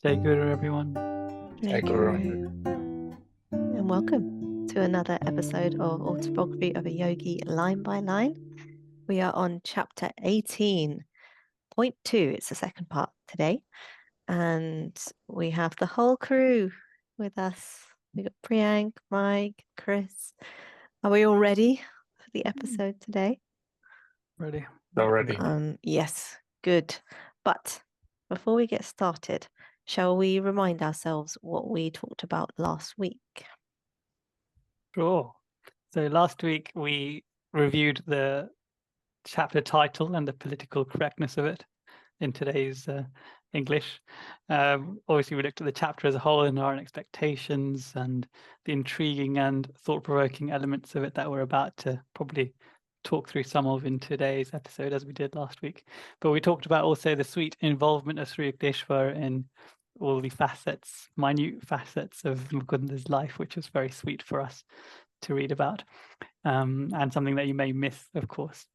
Jai Guru, everyone. Jai Guru. And welcome to another episode of Autobiography of a Yogi Line by Line. We are on chapter 18.2. It's the second part today. And we have the whole crew with us. We got Priyank, Mike, Chris. Are we all ready for the episode today? Ready. Already. Yes, good. But before we get started, shall we remind ourselves what we talked about last week? Sure. So last week we reviewed the chapter title and the political correctness of it in today's English. Obviously, we looked at the chapter as a whole and our own expectations and the intriguing and thought-provoking elements of it that we're about to probably talk through some of in today's episode, as we did last week. But we talked about also the sweet involvement of Sri Yukteswar in all the facets, minute facets of Mukunda's life, which was very sweet for us to read about, and something that you may miss, of course.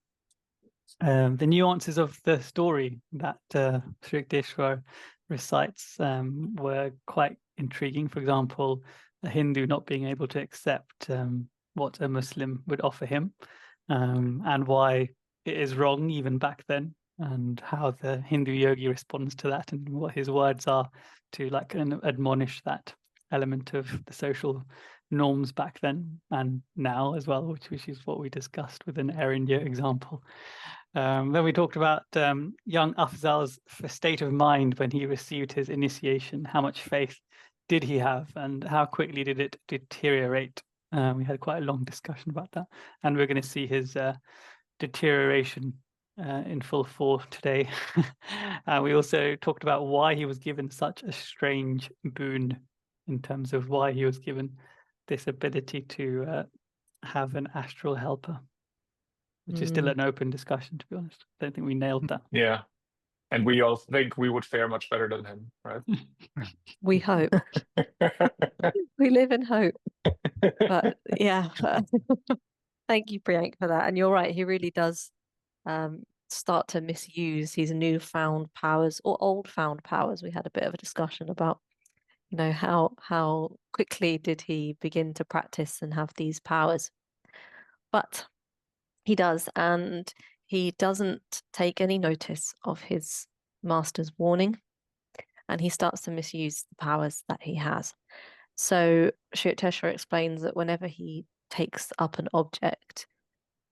The nuances of the story that Sri Yukteswar recites were quite intriguing. For example, a Hindu not being able to accept what a Muslim would offer him, and why it is wrong even back then, and how the Hindu yogi responds to that, and what his words are to like admonish that element of the social norms back then and now as well, which is what we discussed with an Air India example. Then we talked about young Afzal's state of mind when he received his initiation. How much faith did he have, and how quickly did it deteriorate? We had quite a long discussion about that, and we're going to see his deterioration in full force today. We also talked about why he was given such a strange boon, in terms of why he was given this ability to have an astral helper, which is still an open discussion, to be honest. I don't think we nailed that. Yeah. And we all think we would fare much better than him, right? We hope. We live in hope. But yeah, thank you, Priyank, for that. And you're right, he really does start to misuse his newfound powers or old found powers. We had a bit of a discussion about, you know, how quickly did he begin to practice and have these powers. But he does, and he doesn't take any notice of his master's warning, and he starts to misuse the powers that he has. So Sri Yukteswar explains that whenever he takes up an object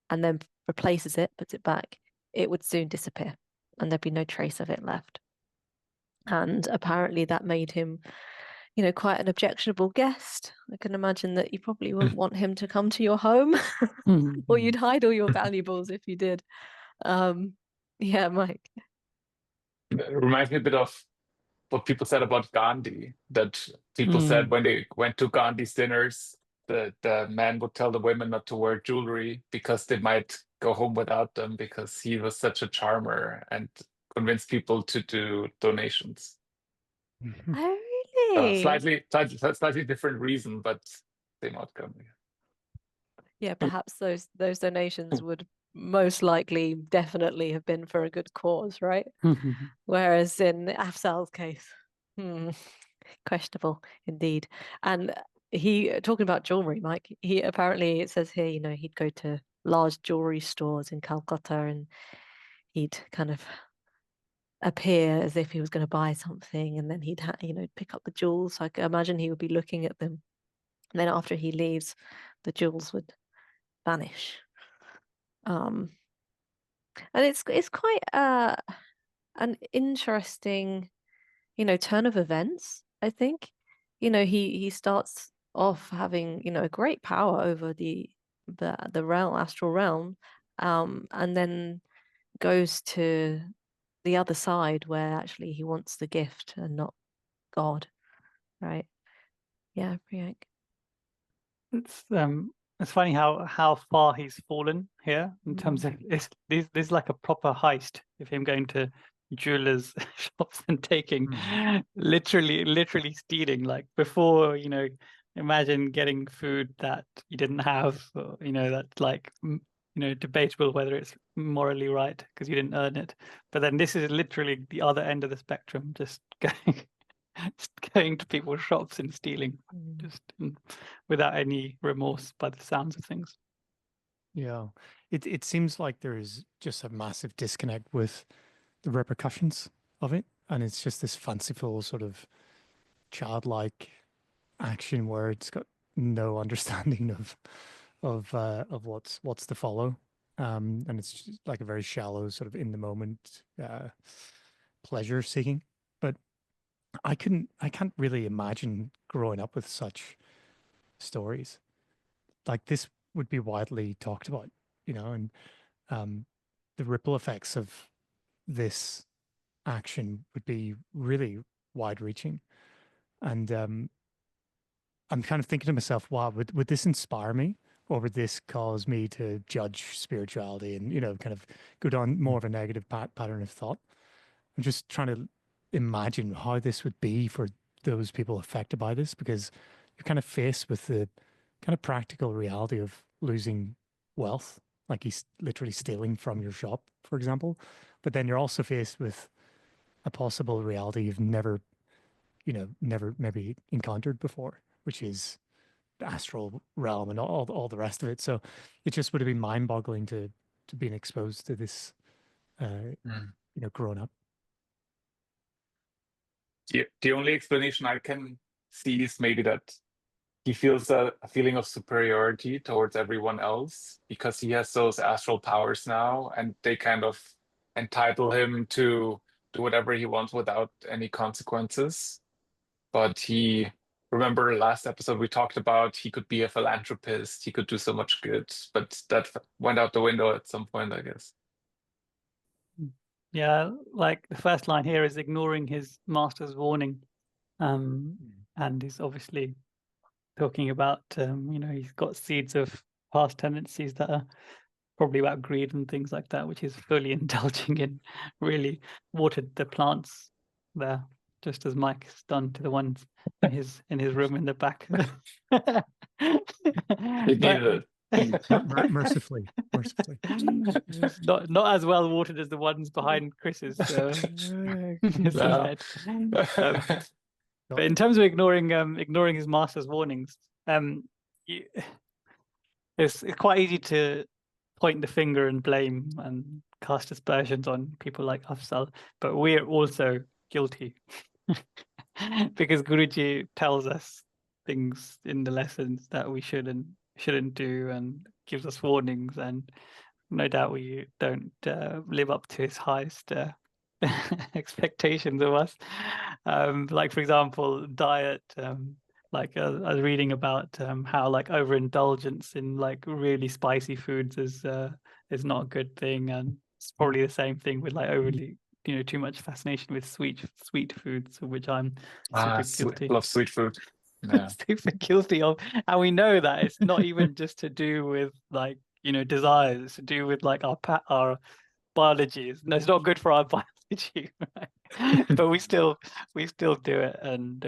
and then replaces it, puts it back, it would soon disappear and there'd be no trace of it left. And apparently that made him, you know, quite an objectionable guest. I can imagine that you probably wouldn't want him to come to your home, or you'd hide all your valuables if you did. Yeah, Mike. It reminds me a bit of what people said about Gandhi, that people said when they went to Gandhi's dinners, the men would tell the women not to wear jewelry because they might go home without them, because he was such a charmer and convinced people to do donations. Oh, really? Slightly different reason, but same outcome. Yeah, perhaps those donations would most likely definitely have been for a good cause, right? Whereas in Afzal's case, questionable indeed. And he, talking about jewelry, Mike, he apparently, it says here, you know, he'd go to large jewelry stores in Calcutta and he'd kind of appear as if he was going to buy something, and then he'd you know, pick up the jewels. So I can imagine he would be looking at them, and then after he leaves, the jewels would vanish. And it's quite an interesting, you know, turn of events. I think, you know, he starts off having, you know, a great power over the realm, astral realm, and then goes to the other side where actually he wants the gift and not God, right? Yeah, Priyank. It's funny how far he's fallen here in terms of this is like a proper heist of him going to jewelers shops and taking literally stealing. Like before, you know, imagine getting food that you didn't have, or, you know, that's like, you know, debatable whether it's morally right because you didn't earn it. But then this is literally the other end of the spectrum, just going just going to people's shops and stealing, just without any remorse by the sounds of things. Yeah, it seems like there is just a massive disconnect with the repercussions of it, and it's just this fanciful sort of childlike action where it's got no understanding of what's to follow, and it's just like a very shallow sort of in the moment pleasure seeking. But I can't really imagine growing up with such stories. Like this would be widely talked about, and the ripple effects of this action would be really wide reaching. And I'm kind of thinking to myself, wow, would this inspire me, or would this cause me to judge spirituality and, kind of go down more of a negative pattern of thought? I'm just trying to imagine how this would be for those people affected by this, because you're kind of faced with the kind of practical reality of losing wealth, like he's literally stealing from your shop, for example. But then you're also faced with a possible reality you've never maybe encountered before, which is the astral realm and all the rest of it. So it just would have been mind-boggling to being exposed to this, growing up. The only explanation I can see is maybe that he feels a feeling of superiority towards everyone else because he has those astral powers now, and they kind of entitle him to do whatever he wants without any consequences. But remember last episode we talked about he could be a philanthropist, he could do so much good, but that went out the window at some point, I guess. Yeah, like the first line here is ignoring his master's warning. And he's obviously talking about, he's got seeds of past tendencies that are probably about greed and things like that, which is fully indulging in, really watered the plants there, just as Mike's done to the ones in his room in the back. It needed it. Mercifully. Not as well watered as the ones behind Chris's head. But in terms of ignoring his master's warnings, it's quite easy to point the finger and blame and cast aspersions on people like Afzal, but we're also guilty because Guruji tells us things in the lessons that we shouldn't do and gives us warnings, and no doubt we don't live up to his highest expectations of us. Like for example, diet. I was reading about how like overindulgence in like really spicy foods is not a good thing, and it's probably the same thing with like overly too much fascination with sweet foods, of which I'm super guilty. Love sweet food. Yeah. Super guilty of, and we know that it's not even just to do with like desires; it's to do with like our biology. It's not good for our biology, right? But we still do it, and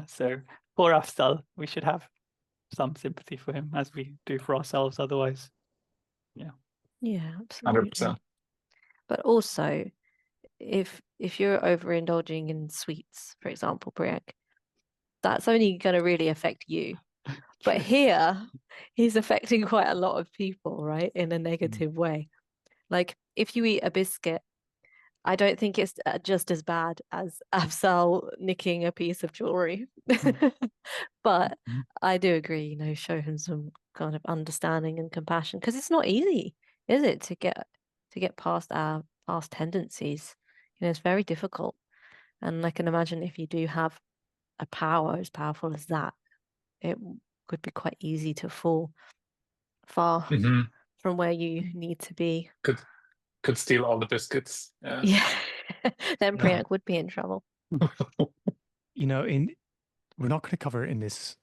so poor Afzal, we should have some sympathy for him as we do for ourselves. Otherwise, absolutely. 100%. But also, if you're overindulging in sweets, for example, Priyank, that's only going to really affect you. But here, he's affecting quite a lot of people, right, in a negative way. Like if you eat a biscuit, I don't think it's just as bad as Afzal nicking a piece of jewelry. But I do agree, show him some kind of understanding and compassion, because it's not easy, is it, to get past our past tendencies? It's very difficult. And I can imagine if you do have a power as powerful as that, it could be quite easy to fall far from where you need to be. Could steal all the biscuits. Yeah. Then Priyank would be in trouble. We're not going to cover it in this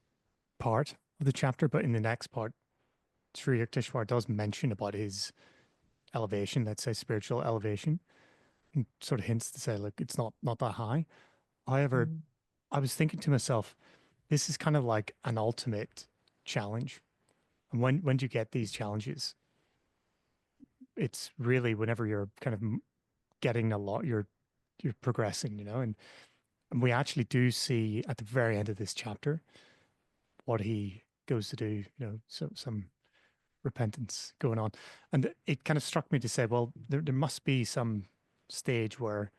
part of the chapter, but in the next part, Sri Yukteswar does mention about his elevation, let's say spiritual elevation, and sort of hints to say, look, it's not that high. However, I was thinking to myself, this is kind of like an ultimate challenge. And when do you get these challenges? It's really whenever you're kind of getting a lot, you're progressing, and And we actually do see at the very end of this chapter what he goes to do, some repentance going on. And it kind of struck me to say, well, there must be some stage where,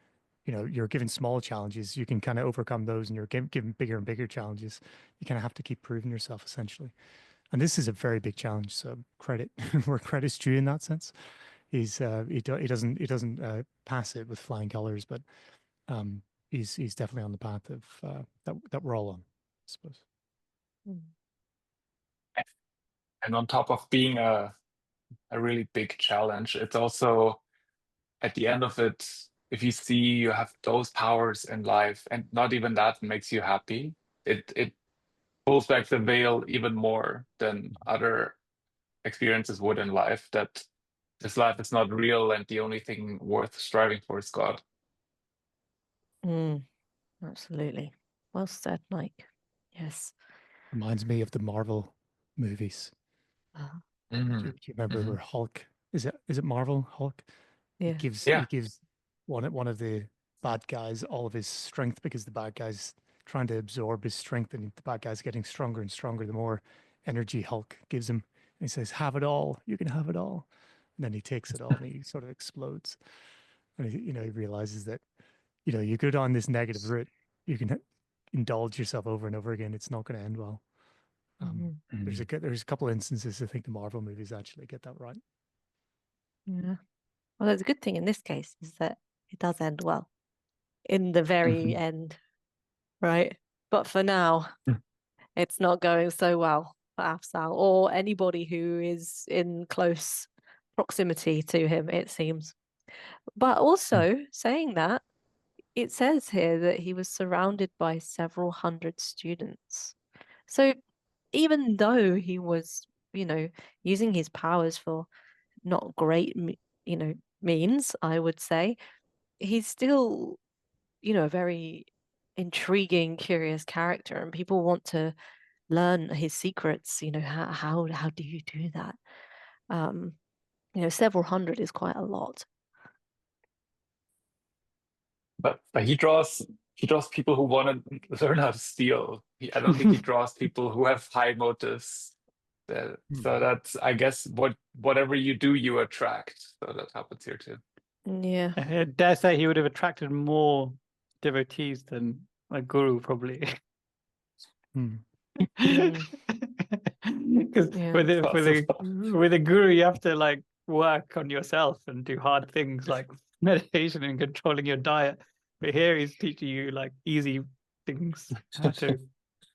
you're given small challenges, you can kind of overcome those, and you're given bigger and bigger challenges. You kind of have to keep proving yourself, essentially. And this is a very big challenge. So credit where credit's due in that sense. He doesn't pass it with flying colors, but he's definitely on the path of that we're all on, I suppose. And on top of being a really big challenge, it's also at the end of it, if you see you have those powers in life and not even that makes you happy, it pulls back the veil even more than other experiences would in life, that this life is not real and the only thing worth striving for is God. Absolutely. Well said, Mike. Yes. Reminds me of the Marvel movies. Do you remember where Hulk, is it Marvel Hulk? Yeah. He gives one of the bad guys all of his strength, because the bad guy's trying to absorb his strength, and the bad guy's getting stronger and stronger the more energy Hulk gives him. And he says, "Have it all. You can have it all." And then he takes it all and he sort of explodes. And he realizes that, you go down this negative route, you can indulge yourself over and over again. It's not going to end well. There's a couple of instances, I think the Marvel movies actually get that right. Yeah. Well, that's a good thing in this case, is that it does end well in the very end, right? But for now, it's not going so well for Afzal or anybody who is in close proximity to him, it seems. But also, saying that, it says here that he was surrounded by several hundred students. So even though he was, using his powers for not great, means, I would say, he's still, a very intriguing, curious character, and people want to learn his secrets. How do you do that? Several hundred is quite a lot. But he draws people who want to learn how to steal. I don't think he draws people who have high motives. So that's, I guess, whatever you do, you attract. So that happens here too. Yeah. I dare say he would have attracted more devotees than a guru, probably. Because with a guru, you have to like work on yourself and do hard things like meditation and controlling your diet. But here he's teaching you like easy things, how to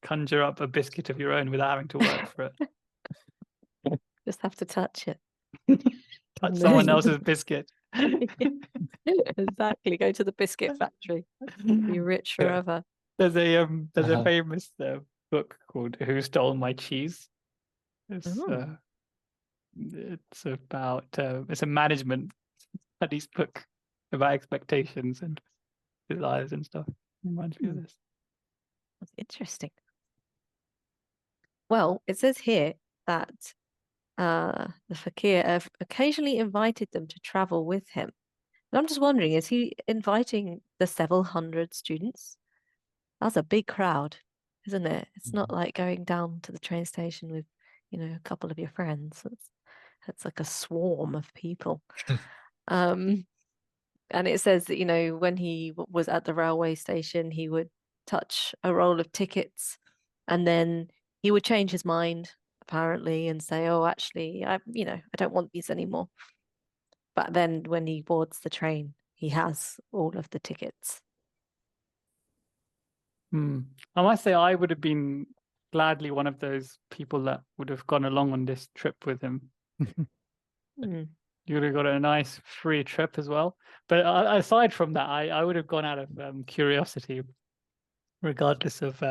conjure up a biscuit of your own without having to work for it. Just have to touch it. Touch someone else's biscuit. Exactly. Go to the biscuit factory. Be rich forever. There's a famous book called "Who Stole My Cheese." It's about it's a management studies book about expectations and desires and stuff. Reminds me of this. That's interesting. Well, it says here that the fakir occasionally invited them to travel with him. And I'm just wondering, is he inviting the several hundred students? That's a big crowd, isn't it? It's not like going down to the train station with, a couple of your friends. It's like a swarm of people. And it says that, when he was at the railway station, he would touch a roll of tickets, and then he would change his mind, apparently, and say, "Oh, actually, I don't want these anymore." But then when he boards the train, he has all of the tickets. I must say, I would have been gladly one of those people that would have gone along on this trip with him. You would have got a nice free trip as well. But aside from that, I would have gone out of curiosity, regardless of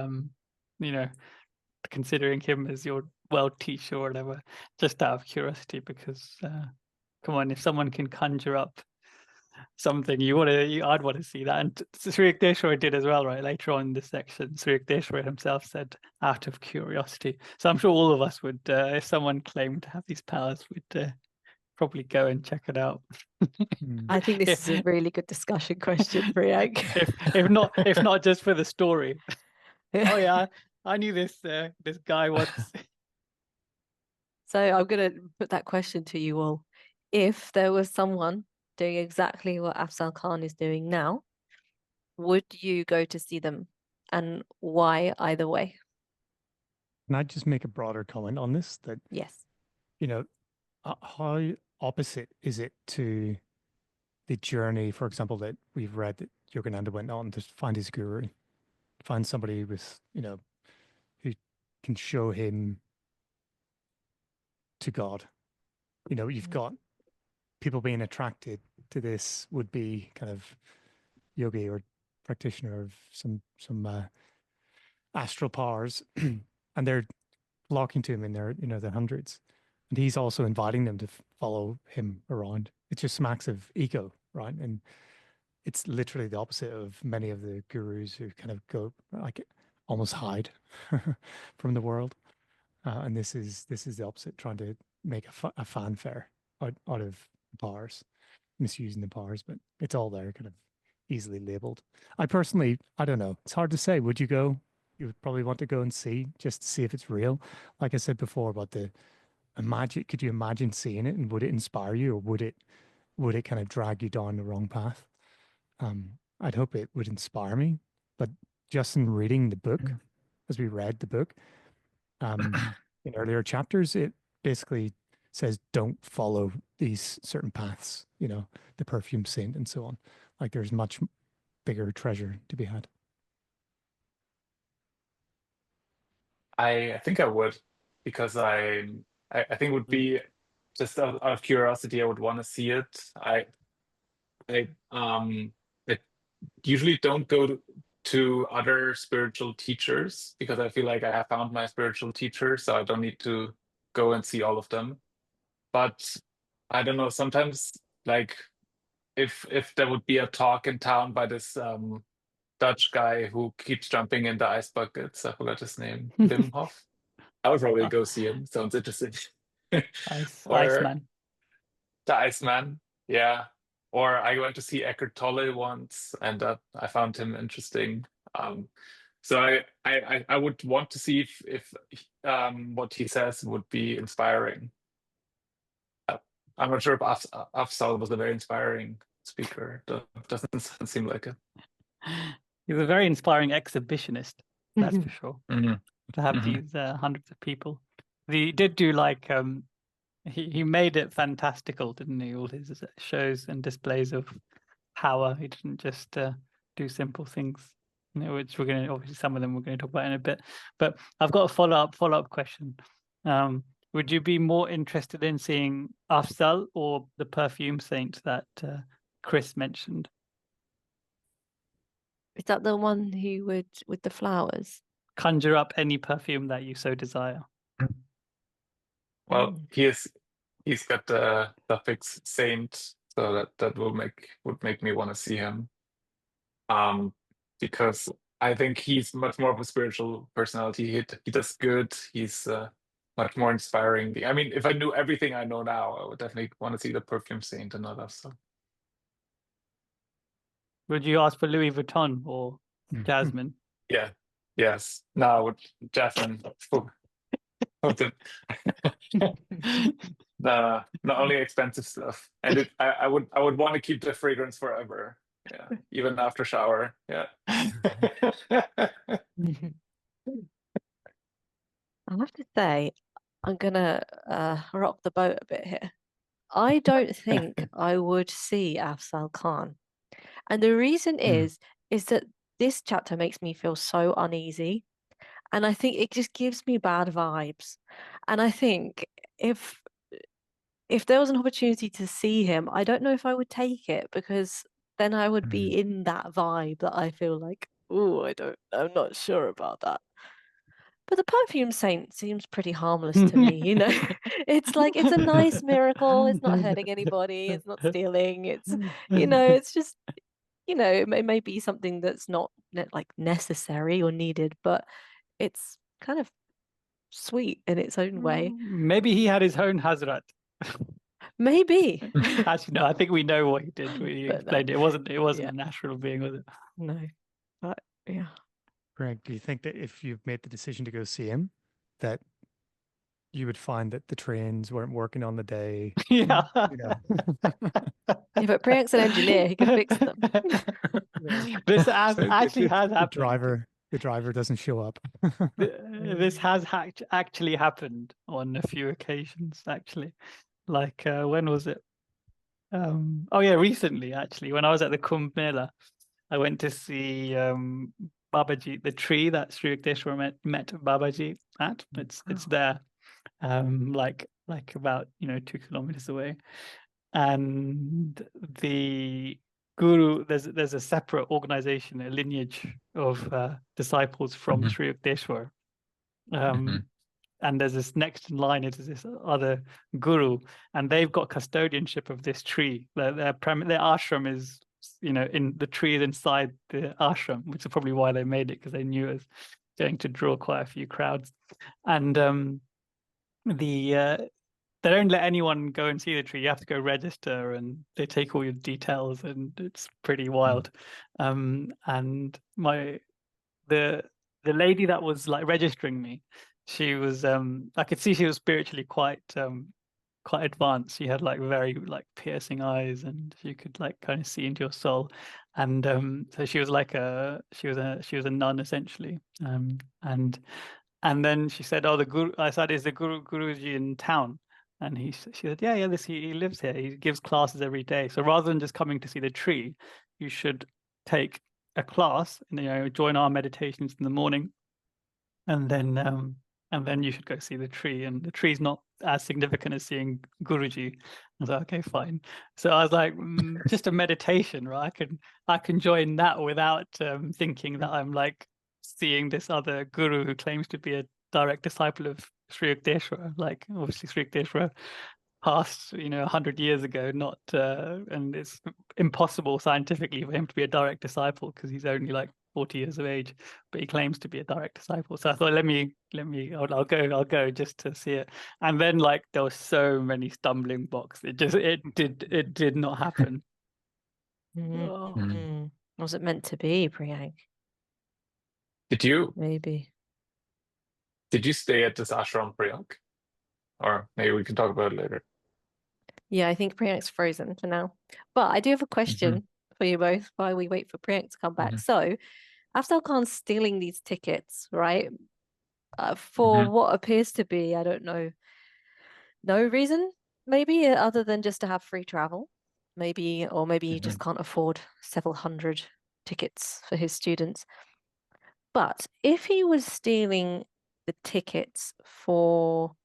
considering him as your world teacher or whatever, just out of curiosity, because come on, if someone can conjure up something, I'd want to see that. And Sri Yukteswar did as well, right? Later on in this section, Sri Yukteswar himself said, out of curiosity. So I'm sure all of us would, if someone claimed to have these powers, would probably go and check it out. I think this is a really good discussion question, Priyank. if not just for the story. Oh yeah, I knew this guy once. So I'm going to put that question to you all. If there was someone doing exactly what Afzal Khan is doing now, would you go to see them? And why either way? Can I just make a broader comment on this? That, Yes. you know, how opposite is it to the journey, for example, that we've read that Yogananda went on to find his guru, find somebody with, who can show him to God. You've got people being attracted to this would be kind of yogi or practitioner of some astral powers, and they're flocking to him in their hundreds, and he's also inviting them to follow him around. It just smacks of ego, right? And it's literally the opposite of many of the gurus who kind of go like almost hide from the world. And this is the opposite, trying to make a fanfare out of powers, misusing the powers, but it's all there, kind of easily labeled. I personally, I don't know. It's hard to say. Would you go? You would probably want to go and see, just to see if it's real. Like I said before about could you imagine seeing it, and would it inspire you, or would it kind of drag you down the wrong path? I'd hope it would inspire me, but just in reading the book, as we read the book, in earlier chapters, it basically says don't follow these certain paths, the perfume saint and so on. Like there's much bigger treasure to be had. I think I would, because I think it would be just out of curiosity. I would want to see it. I usually don't go to other spiritual teachers because I feel like I have found my spiritual teacher, so I don't need to go and see all of them. But I don't know, sometimes like if there would be a talk in town by this Dutch guy who keeps jumping in the ice buckets, I forgot his name, Wim Hof. I would probably go see him. Sounds interesting. Or Iceman. the Iceman, yeah. Or I went to see Eckhart Tolle once, and I found him interesting. So I would want to see if what he says would be inspiring. I'm not sure if Afzal was a very inspiring speaker. Doesn't seem like it. He's a very inspiring exhibitionist, that's for sure. Mhm. To have these hundreds of people. He did do like he made it fantastical, didn't he? All his shows and displays of power. He didn't just do simple things, which we're going to, obviously some of them we're going to talk about in a bit. But I've got a follow-up question. Would you be more interested in seeing Afzal or the perfume saint that Chris mentioned? Is that the one who would, with the flowers? Conjure up any perfume that you so desire. Well, he's got the suffix saint, so that would make me want to see him. Because I think he's much more of a spiritual personality. He does good. He's much more inspiring. I mean, if I knew everything I know now, I would definitely want to see the perfume saint and all that stuff. Would you ask for Louis Vuitton or Jasmine? Yeah. Yes. No, with Jasmine. Not only expensive stuff, and I would want to keep the fragrance forever. Yeah, even after shower. Yeah. I have to say, I'm gonna rock the boat a bit here. I don't think I would see Afzal Khan, and the reason is that this chapter makes me feel so uneasy, and I think it just gives me bad vibes. And I think if there was an opportunity to see him, I don't know if I would take it, because then I would be in that vibe that I feel like, oh, I'm not sure about that. But the perfume saint seems pretty harmless to me, It's like, it's a nice miracle. It's not hurting anybody. It's not stealing. It's, it's just, it may be something that's not like necessary or needed, but it's kind of sweet in its own way. Maybe he had his own Hazrat. Maybe. Actually, no, I think we know what he did. We But no. explained it. It wasn't Yeah. a natural being, was it? No. But yeah. Greg, do you think that if you've made the decision to go see him, that you would find that the trains weren't working on the day? Yeah. You know, Yeah, but Priyank's an engineer, he can fix them. This so actually has happened. the driver doesn't show up. This has actually happened on a few occasions, actually. Like, when was it? Oh yeah, recently, actually, when I was at the Kumbh Mela, I went to see Babaji, the tree that Sri Yukteswar met Babaji at. It's there, like about 2 kilometers away. And the guru, there's a separate organization, a lineage of disciples from Mhm. Sri Yukteswar. Mhm. And there's this next in line, it is this other guru, and they've got custodianship of this tree. Their ashram is, in the tree inside the ashram, which is probably why they made it, because they knew it was going to draw quite a few crowds. And they don't let anyone go and see the tree. You have to go register, and they take all your details, and it's pretty wild. And the lady that was like registering me, she was I could see she was spiritually quite advanced. She had like very like piercing eyes, and she could like kind of see into your soul. And so she was like she was a nun, essentially. And then she said, "Oh, the guru." I said, "Is the Guruji in town?" And she said, "Yeah, he lives here. He gives classes every day. So rather than just coming to see the tree, you should take a class and join our meditations in the morning, and then you should go see the tree. And the tree's not as significant as seeing Guruji." I was like, "Okay, fine." So I was like, just a meditation, right? I can join that without thinking that I'm like seeing this other guru who claims to be a direct disciple of Sri Yukteswar. Like, obviously Sri Yukteswar passed 100 years ago, not and it's impossible scientifically for him to be a direct disciple, because he's only like 40 years of age, but he claims to be a direct disciple. So I thought, I'll go just to see it. And then like there were so many stumbling blocks. It did not happen. Oh. Mm. Was it meant to be, Priyank? Maybe. Did you stay at this ashram, Priyank? Or maybe we can talk about it later. Yeah, I think Priyank's frozen for now. But I do have a question for you both while we wait for Priyank to come back. So Afzal Khan's stealing these tickets, right? For what appears to be, I don't know, no reason, maybe, other than just to have free travel. Maybe he just can't afford several hundred tickets for his students. But if he was stealing the tickets for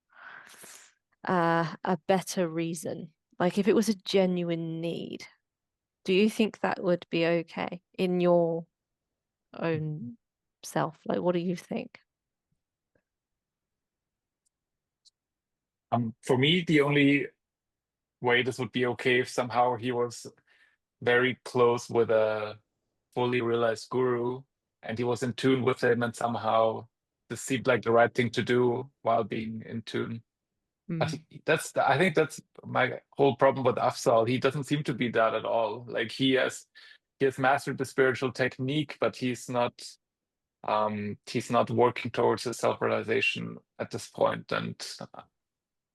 a better reason, like if it was a genuine need, do you think that would be okay in your own self? Like, what do you think? For me, the only way this would be okay if somehow he was very close with a fully realized guru, and he was in tune with him, and somehow this seemed like the right thing to do while being in tune. But I think that's my whole problem with Afzal. He doesn't seem to be that at all. Like he has mastered the spiritual technique, but he's not working towards his self-realization at this point. And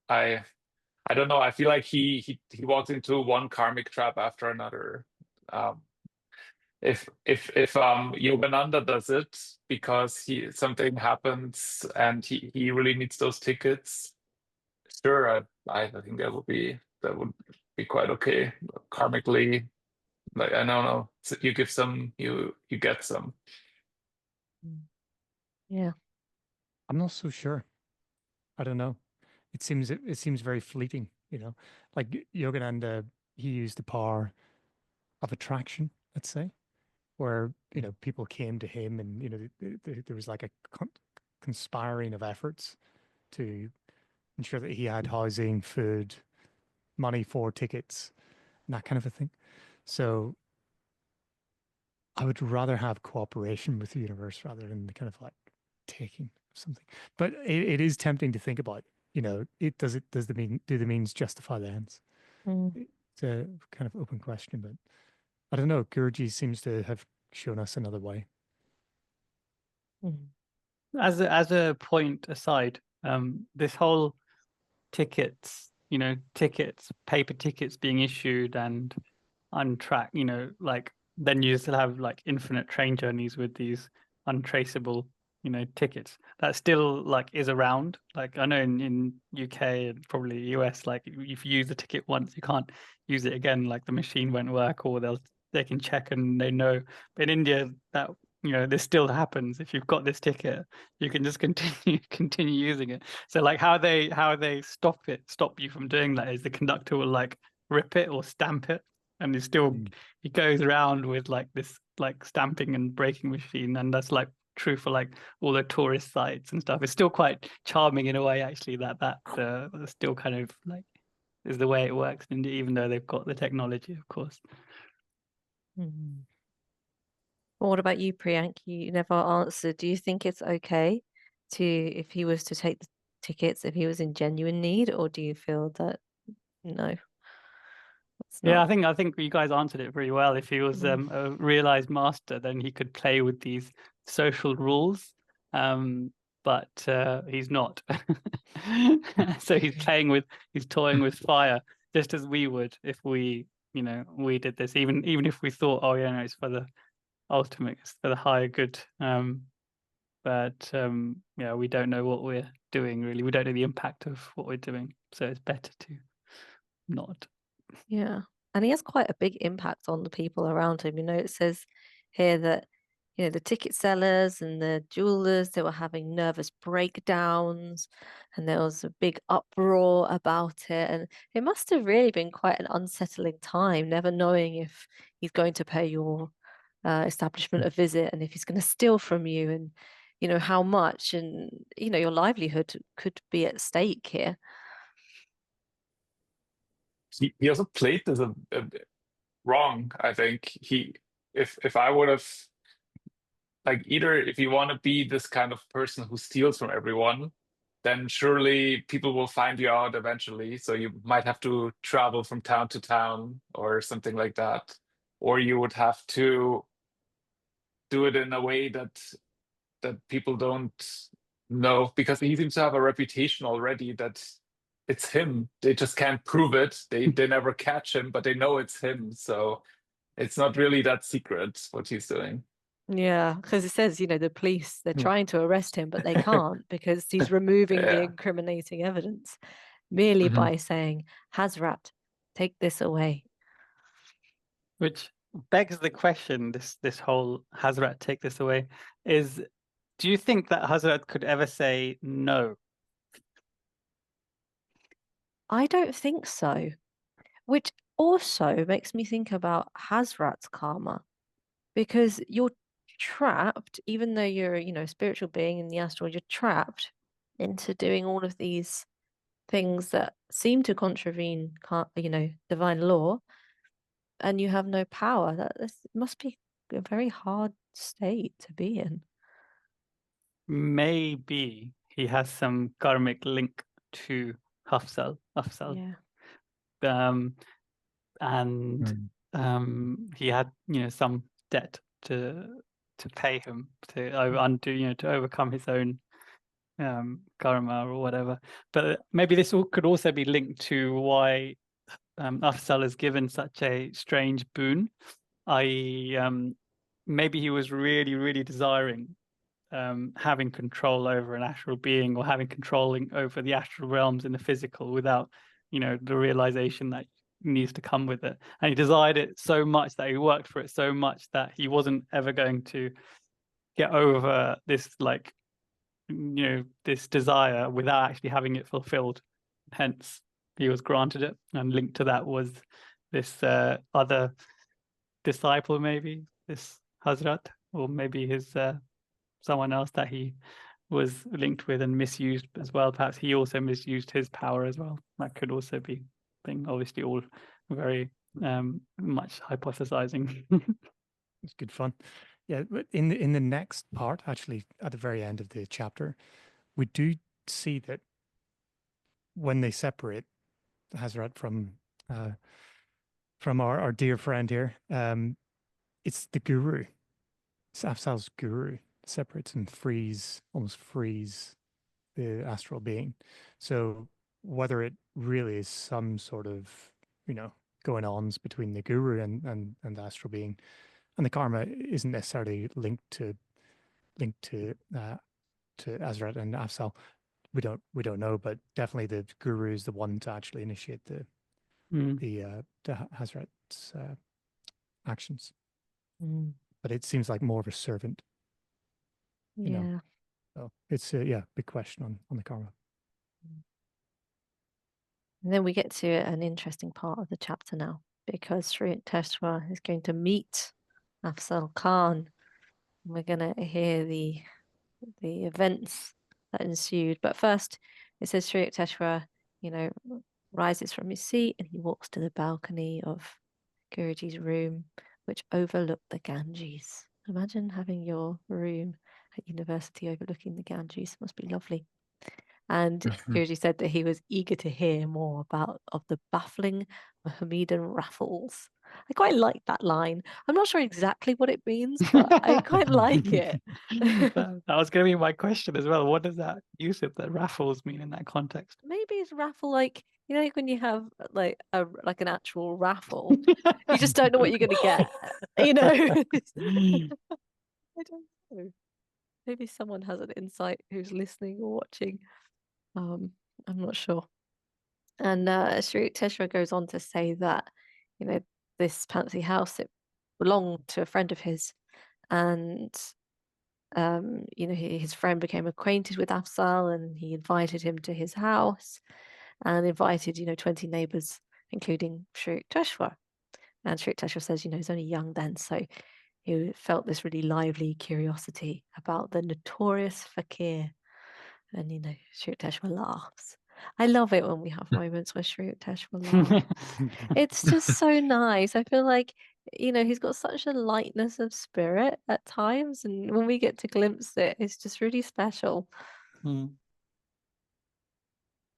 I don't know. I feel like he walks into one karmic trap after another. If Yogananda does it because something happens and he really needs those tickets, sure, I think that would be quite okay. Karmically, like I don't know, so you give some, you get some. Yeah, I'm not so sure. I don't know. It seems very fleeting, Like Yogananda, he used the power of attraction, let's say, where people came to him, and there was like a conspiring of efforts to ensure that he had housing, food, money for tickets, and that kind of a thing. So I would rather have cooperation with the universe rather than the kind of like taking something. But it is tempting to think about, do the means justify the ends? It's a kind of open question, but I don't know. Guruji seems to have shown us another way. As a point aside, this whole tickets, paper tickets being issued and untracked, like then you still have like infinite train journeys with these untraceable, tickets. That still like is around. Like I know in UK and probably US, like if you use the ticket once, you can't use it again. Like the machine won't work, or they can check and they know. But in India, that this still happens. If you've got this ticket, you can just continue using it. So like how they stop you from doing that is the conductor will like rip it or stamp it, and he goes around with like this like stamping and breaking machine, and that's like true for like all the tourist sites and stuff. It's still quite charming in a way, actually, that still kind of like is the way it works in India, even though they've got the technology, of course. Well, what about you, Priyank? You never answered. Do you think it's okay if he was to take the tickets, if he was in genuine need, or do you feel that no? Yeah, I think you guys answered it very well. If he was a realized master, then he could play with these social rules, but he's not. So he's toying with fire, just as we would if we did this. Even if we thought, oh yeah, no, it's for the ultimate, it's for the higher good. But we don't know what we're doing really. We don't know the impact of what we're doing, so it's better to not. Yeah. And he has quite a big impact on the people around him. It says here that, the ticket sellers and the jewelers, they were having nervous breakdowns and there was a big uproar about it. And it must have really been quite an unsettling time, never knowing if he's going to pay your establishment a visit and if he's going to steal from you and, how much and, your livelihood could be at stake here. He also played this a bit wrong. I think if I would have like either if you want to be this kind of person who steals from everyone, then surely people will find you out eventually. So you might have to travel from town to town or something like that, or you would have to do it in a way that people don't know, because he seems to have a reputation already that it's him. They just can't prove it. They never catch him, but they know it's him. So it's not really that secret what he's doing. Yeah, because it says, the police, they're trying to arrest him, but they can't because he's removing the incriminating evidence merely by saying, Hazrat, take this away. Which begs the question, this whole Hazrat, take this away, is do you think that Hazrat could ever say no? I don't think so. Which also makes me think about Hazrat's karma, because you're trapped, even though you're, a spiritual being in the astral, you're trapped into doing all of these things that seem to contravene, divine law, and you have no power. That must be a very hard state to be in. Maybe he has some karmic link to Afzal. Yeah. And he had, some debt to pay him to undo, to overcome his own karma or whatever. But maybe this could also be linked to why Afzal is given such a strange boon. Maybe he was really, really desiring having control over an astral being, or having controlling over the astral realms in the physical without, the realization that needs to come with it. And he desired it so much that he worked for it so much that he wasn't ever going to get over this, like, this desire without actually having it fulfilled. Hence, he was granted it, and linked to that was this other disciple, maybe this Hazrat, or maybe his someone else that he was linked with and misused as well. Perhaps he also misused his power as well. That could also be thing. Obviously, all very much hypothesizing. It's good fun. Yeah, but in the next part, actually, at the very end of the chapter, we do see that when they separate Hazrat from from our dear friend here. It's the guru. It's Afzal's guru. Separates and almost frees the astral being. So whether it really is some sort of, going ons between the guru and the astral being, and the karma isn't necessarily linked to Azrat and Afzal. We don't know, but definitely the guru is the one to actually initiate the Hazrat's actions. But it seems like more of a servant. Yeah. So it's big question on the karma. And then we get to an interesting part of the chapter now, because Sri Yukteswar is going to meet Afzal Khan. And we're going to hear the events that ensued. But first, it says Sri Yukteswar, rises from his seat and he walks to the balcony of Guruji's room, which overlooked the Ganges. Imagine having your room at university overlooking the Ganges. Must be lovely. And Guruji said that he was eager to hear more of the baffling Mohammedan raffles. I quite like that line. I'm not sure exactly what it means, but I quite like it. That was going to be my question as well. What does that use of the raffles mean in that context? Maybe it's raffle like when you have like an actual raffle, you just don't know what you're going to get. I don't know. Maybe someone has an insight who's listening or watching. I'm not sure. And Sri Yukteswar goes on to say that, this fancy house, it belonged to a friend of his. And, his friend became acquainted with Afzal and he invited him to his house and invited, 20 neighbors, including Sri Yukteswar. And Sri Yukteswar says, he's only young then. So he felt this really lively curiosity about the notorious fakir. And, Sri Yukteswar laughs. I love it when we have moments where Sri Yukteswar laughs. It's just so nice. I feel like, he's got such a lightness of spirit at times. And when we get to glimpse it, it's just really special.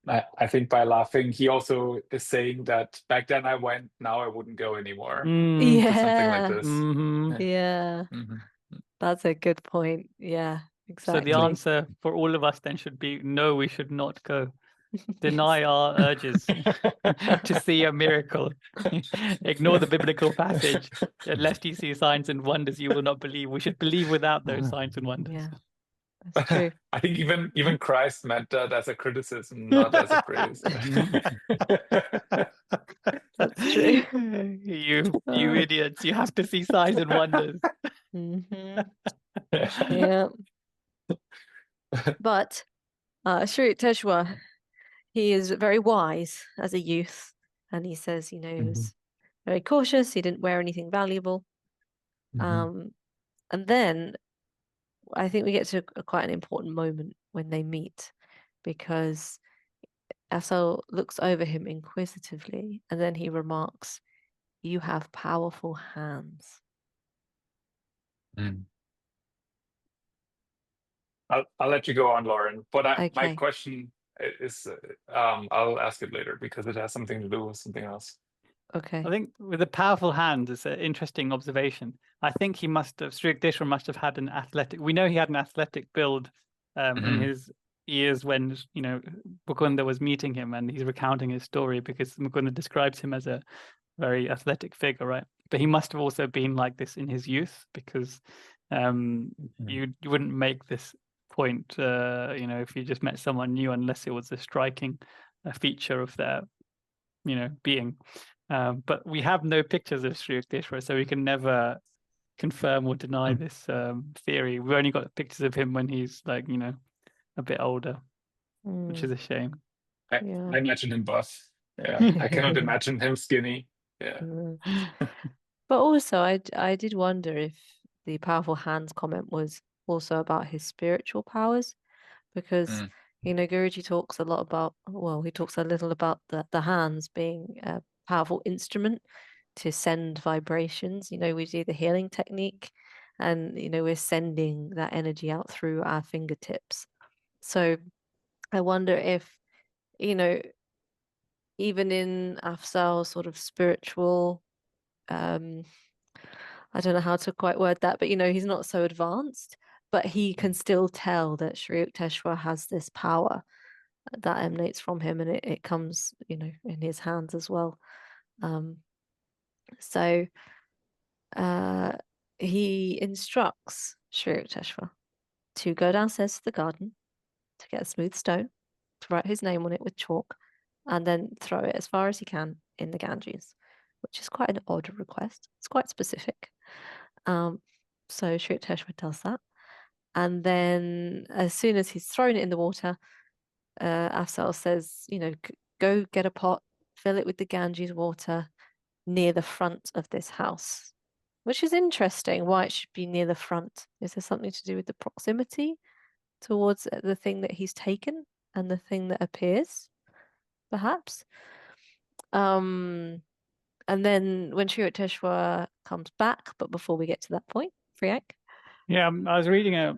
I think by laughing, he also is saying that back then I went, now I wouldn't go anymore. Yeah. Something like this. Yeah. That's a good point. Yeah, exactly. So the answer for all of us then should be no, we should not go. Deny our urges to see a miracle. Ignore the biblical passage. Lest you see signs and wonders, you will not believe. We should believe without those signs and wonders. Yeah, that's true. I think even Christ meant that as a criticism, not as a praise. That's true. You idiots! You have to see signs and wonders. Yeah. But Sri Yukteswar, he is very wise as a youth, and he says, he was very cautious. He didn't wear anything valuable. And then I think we get to quite an important moment when they meet, because Afzal looks over him inquisitively, and then he remarks, "You have powerful hands." I'll let you go on, Lauren. But my Okay. question is, I'll ask it later because it has something to do with something else. Okay. I think with the powerful hands, it's an interesting observation. I think Sri Yukteswar must have had an athletic. We know he had an athletic build in his years when Mukunda was meeting him, and he's recounting his story because Mukunda describes him as a very athletic figure, right? But he must have also been like this in his youth, because you wouldn't make this point, if you just met someone new, unless it was a striking feature of their, being. But we have no pictures of Sri Yukteswar, so we can never confirm or deny this theory. We've only got pictures of him when he's like, a bit older, which is a shame. I imagine him buff. Yeah, I cannot imagine him skinny. Yeah. But also, I did wonder if the powerful hands comment was also about his spiritual powers, because Guruji talks a lot about, he talks a little about the hands being a powerful instrument to send vibrations. We do the healing technique, and we're sending that energy out through our fingertips. So I wonder if even in Afzal's sort of spiritual, I don't know how to quite word that, but he's not so advanced, but he can still tell that Sri Yukteswar has this power that emanates from him, and it comes, in his hands as well. So he instructs Sri Yukteswar to go downstairs to the garden to get a smooth stone, to write his name on it with chalk, and then throw it as far as he can in the Ganges, which is quite an odd request. It's quite specific. So Sri Yukteswar does that. And then as soon as he's thrown it in the water, Afzal says, go get a pot, fill it with the Ganges water near the front of this house, which is interesting why it should be near the front. Is there something to do with the proximity towards the thing that he's taken and the thing that appears, perhaps? And then when Sri Yukteswar comes back, but before we get to that point, Priyank? Yeah, I was reading a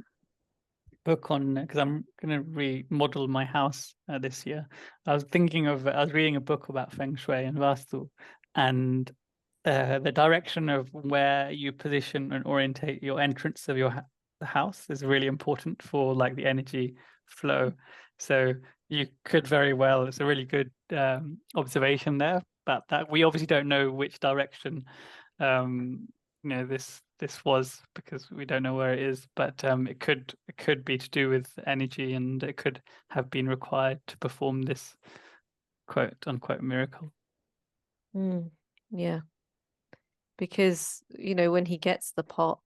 book on, because I'm going to remodel my house this year. I was reading a book about Feng Shui and Vastu, and the direction of where you position and orientate your entrance of your house is really important for like the energy flow. So you could very well, it's a really good observation there, but that we obviously don't know which direction this was, because we don't know where it is, but it could be to do with energy, and it could have been required to perform this quote unquote miracle. Yeah, because when he gets the pot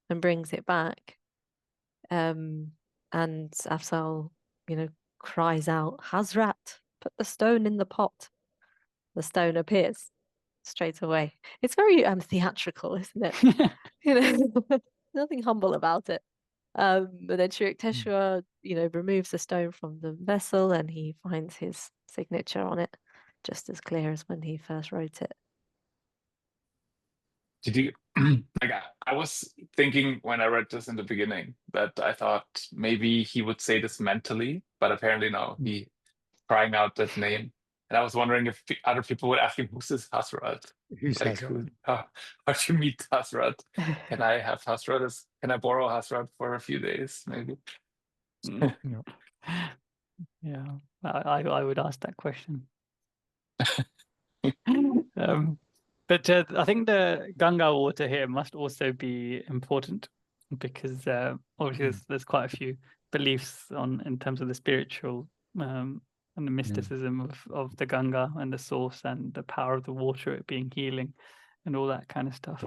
and brings it back, and Afzal cries out, "Hazrat, put the stone in the pot." The stone appears straight away. It's very theatrical, isn't it? Nothing humble about it. But then Sri Yukteswar, removes the stone from the vessel, and he finds his signature on it, just as clear as when he first wrote it. Did you like? I was thinking when I read this in the beginning that I thought maybe he would say this mentally, but apparently no. He crying out that name, and I was wondering if other people would ask him, "Who's this Hazrat? Who's Like, Hazrat? how'd you meet Hazrat? Can I have Hazrat? Can I borrow Hazrat for a few days, maybe?" Yeah, I would ask that question. But I think the Ganga water here must also be important, because obviously there's quite a few beliefs in terms of the spiritual and the mysticism of the Ganga and the source and the power of the water, it being healing and all that kind of stuff.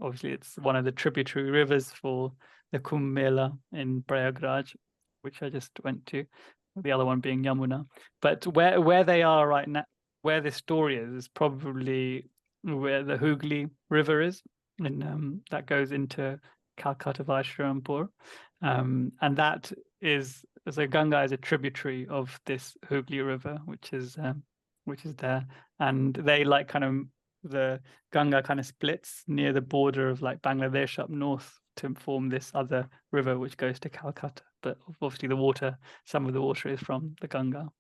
Obviously, it's one of the tributary rivers for the Kumbh Mela in Prayagraj, which I just went to. The other one being Yamuna. But where they are right now, where this story is probably where the Hooghly River is, and that goes into Calcutta Vaishrampur, and that is, so Ganga is a tributary of this Hooghly River, which is there, and they like kind of, the Ganga kind of splits near the border of like Bangladesh up north to form this other river which goes to Calcutta. But obviously some of the water is from the Ganga,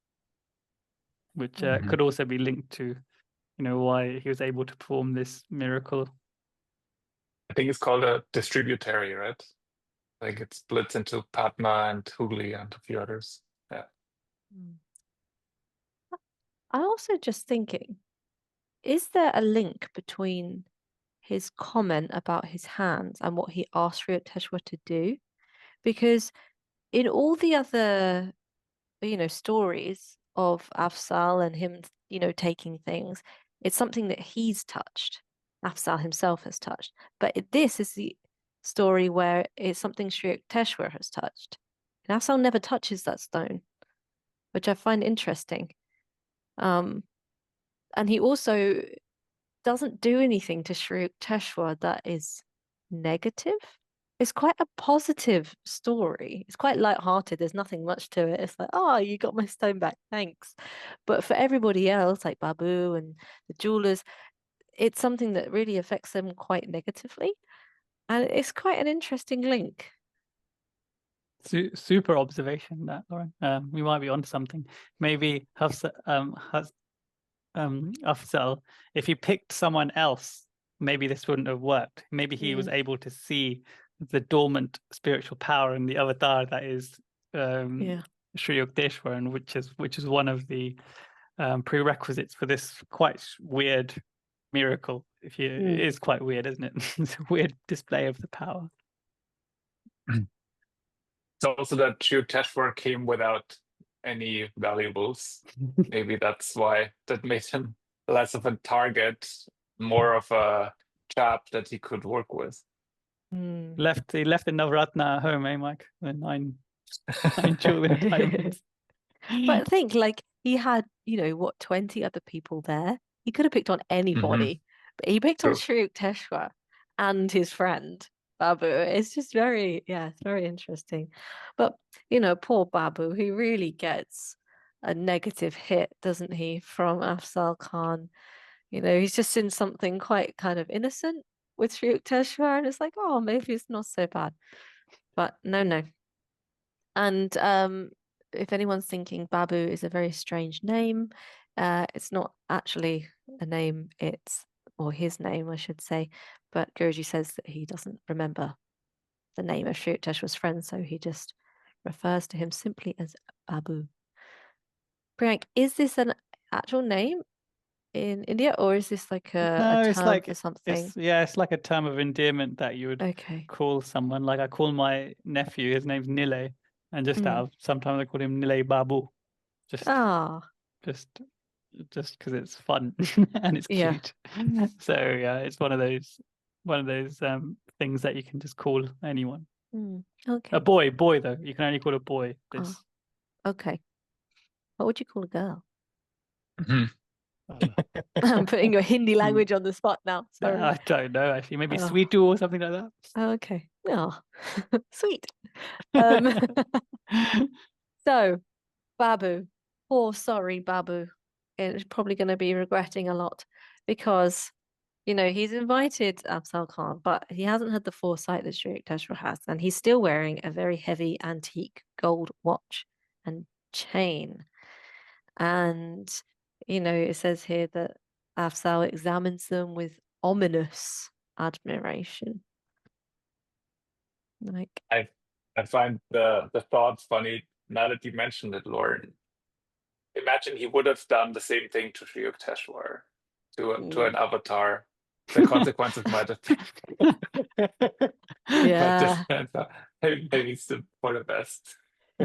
which could also be linked to why he was able to perform this miracle. I think it's called a distributary, right? Like it splits into Patna and Hooghly and a few others. Yeah. I'm also just thinking, is there a link between his comment about his hands and what he asked Sri Yukteswar to do? Because in all the other, stories of Afzal and him, taking things, it's something that he's touched. Afzal himself has touched. But this is the story where it's something Sri Yukteswar has touched. And Afzal never touches that stone, which I find interesting. And he also doesn't do anything to Sri Yukteswar that is negative. It's quite a positive story. It's quite light-hearted. There's nothing much to it. It's like, oh, you got my stone back, thanks. But for everybody else, like Babu and the jewelers, it's something that really affects them quite negatively. And it's quite an interesting link. Super observation, that, Lauren. We might be onto something. Maybe Afzal, if he picked someone else, maybe this wouldn't have worked. Maybe he was able to see the dormant spiritual power in the avatar that is Sri Yukteswar, and which is one of the prerequisites for this quite weird miracle. It is quite weird, isn't it? It's a weird display of the power. It's also that Yukteswar came without any valuables. Maybe that's why that made him less of a target, more of a chap that he could work with. Mm. He left the Navratna at home, eh, Mike? The nine children diamonds. But think, like, he had, 20 other people there. He could have picked on anybody, but he picked on Sri Yukteswar and his friend Babu. It's just it's very interesting. But poor Babu, he really gets a negative hit, doesn't he, from Afzal Khan? He's just in something quite kind of innocent with Sri Yukteswar, and it's like, oh, maybe it's not so bad. But no. And if anyone's thinking Babu is a very strange name, it's not actually a name, or his name, I should say. But Guruji says that he doesn't remember the name of Sri Yukteswar's friend, so he just refers to him simply as Babu. Priyank, is this an actual name in India, or is this like a term for something? It's like a term of endearment that you would call someone. Like I call my nephew, his name's Nile, and just sometimes I call him Nile Babu, just because it's fun and it's cute. So it's one of those things that you can just call anyone. Okay. A boy though, you can only call a boy this. Okay. What would you call a girl? I'm putting your Hindi language on the spot now. Sorry. I don't know, actually. Maybe Sweetu or something like that. Okay. Oh, sweet. So, Babu. Poor, sorry, Babu. Is probably going to be regretting a lot because, he's invited Afzal Khan, but he hasn't had the foresight that Sri Yukteswar has. And he's still wearing a very heavy antique gold watch and chain. And it says here that Afzal examines them with ominous admiration. Like, I find the thought funny now that you mentioned it, Lauren. Imagine he would have done the same thing to Sri Yukteswar, to an avatar. The consequences might have been different. Maybe it's for the best.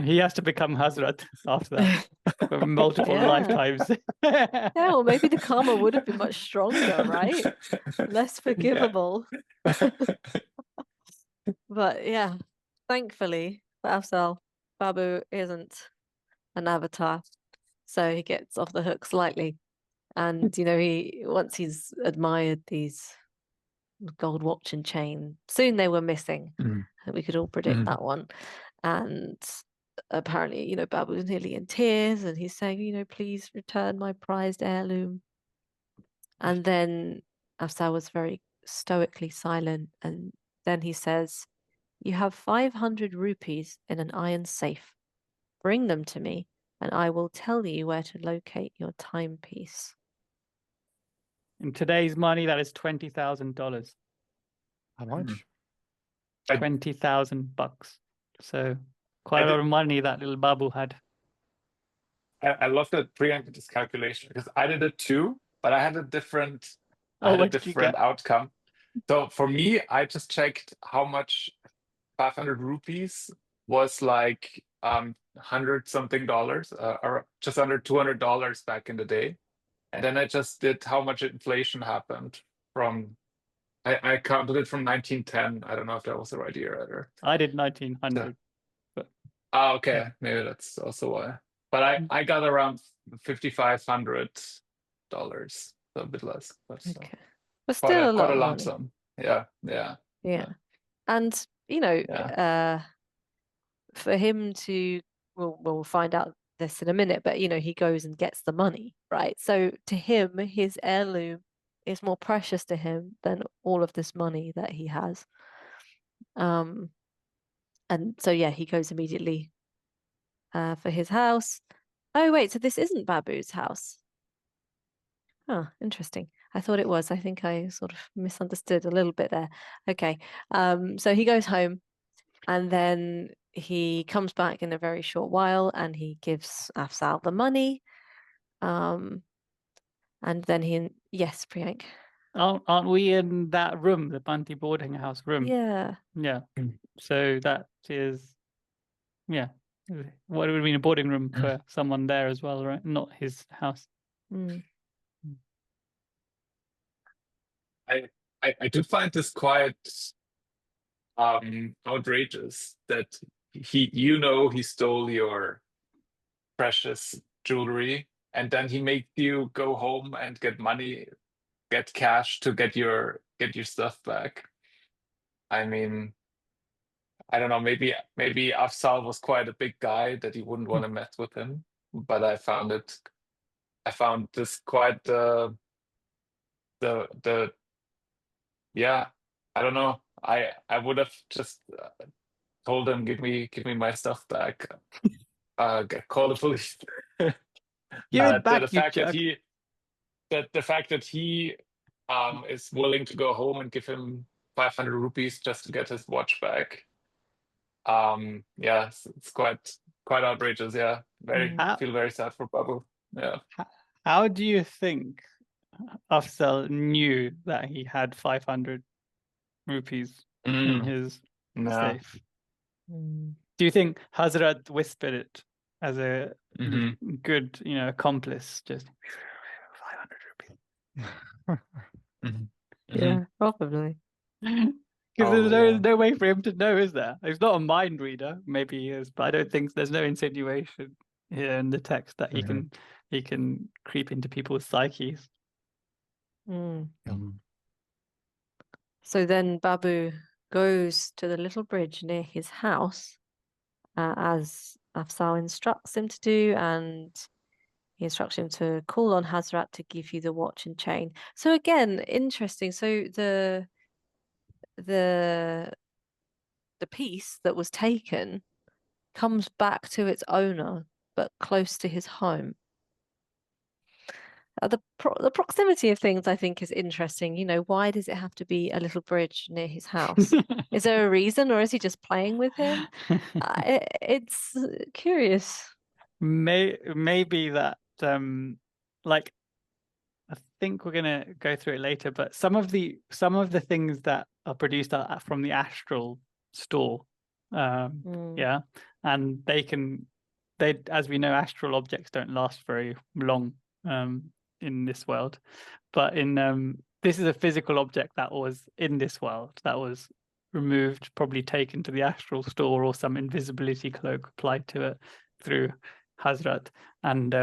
He has to become Hazrat after that for multiple lifetimes. Well, maybe the karma would have been much stronger, right? Less forgivable. But thankfully for Afzal, Babu isn't an avatar, so he gets off the hook slightly. And once he's admired these gold watch and chain, soon they were missing. We could all predict that one. And apparently, Babu was nearly in tears, and he's saying, please return my prized heirloom. And then Afzal was very stoically silent, and then he says, you have 500 rupees in an iron safe. Bring them to me, and I will tell you where to locate your timepiece. In today's money, that is $20,000. How much? $20,000. So quite a lot of money that little Babu had. I love that Priyanka did this calculation because I did it too, but I had a different outcome. So for me, I just checked how much 500 rupees was like 100 something dollars, or just under $200 back in the day. And then I just did how much inflation happened from, I counted it from 1910. I don't know if that was the right year either. I did 1900. But... okay. Maybe that's also why. But I got around $5,500, so a bit less. But, but still quite a lump money. sum. Yeah. And for him to, we'll find out this in a minute, but he goes and gets the money, right? So to him, his heirloom is more precious to him than all of this money that he has. And so he goes immediately for his house. Oh wait, so this isn't Babu's house. Oh, interesting. I thought it was. I think I sort of misunderstood a little bit there. Okay. So he goes home and then he comes back in a very short while and he gives Afzal the money. And then yes, Priyank. Aren't we in that room, the Bunty boarding house room? Yeah. Yeah. So that is, yeah. What would mean a boarding room for someone there as well, right? Not his house. Mm. I do find this quite outrageous that he stole your precious jewelry, and then he makes you go home and get money, get cash to get your stuff back. I mean, I don't know, maybe Afzal was quite a big guy that he wouldn't want to mess with him, but I found this quite the yeah, I don't know. I would have just told him, give me my stuff back. Call the police. Give it back, The you fact jerk. that he is willing to go home and give him 500 rupees just to get his watch back. Yeah, it's quite outrageous. Yeah, feel very sad for Babu. Yeah. How do you think Afzal knew that he had 500 rupees in his No. safe? Do you think Hazrat whispered it as a good, accomplice? Just 500 rupees. Yeah, probably. Because there's no way for him to know, is there? He's not a mind reader. Maybe he is, but I don't think there's no insinuation here in the text that he can creep into people's psyches. So then Babu goes to the little bridge near his house, as Afzal instructs him to do, and he instructs him to call on Hazrat to give you the watch and chain. So again, interesting. So the piece that was taken comes back to its owner, but close to his home. The proximity of things, I think, is interesting. Why does it have to be a little bridge near his house? Is there a reason, or is he just playing with him? It's curious. Maybe that, like, I think we're gonna go through it later, but some of the things that are produced from the astral store, yeah, and they, as we know, astral objects don't last very long in this world, but in this is a physical object that was in this world that was removed, probably taken to the astral store, or some invisibility cloak applied to it through Hazrat, and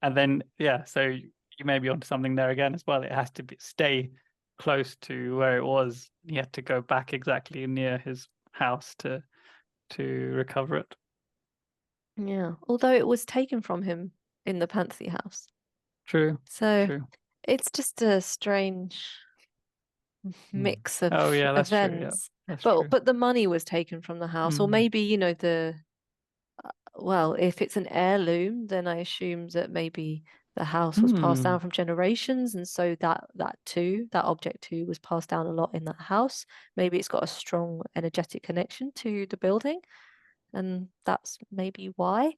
then so you may be onto something there again as well. It has to stay close to where it was. He had to go back exactly near his house to recover it. Yeah, although it was taken from him in the Pantheon house. True. So true. It's just a strange mix of that's events. True, yeah. That's true. But the money was taken from the house, or maybe well, if it's an heirloom, then I assume that maybe the house was passed down from generations, and so that object too was passed down a lot in that house. Maybe it's got a strong energetic connection to the building, and that's maybe why.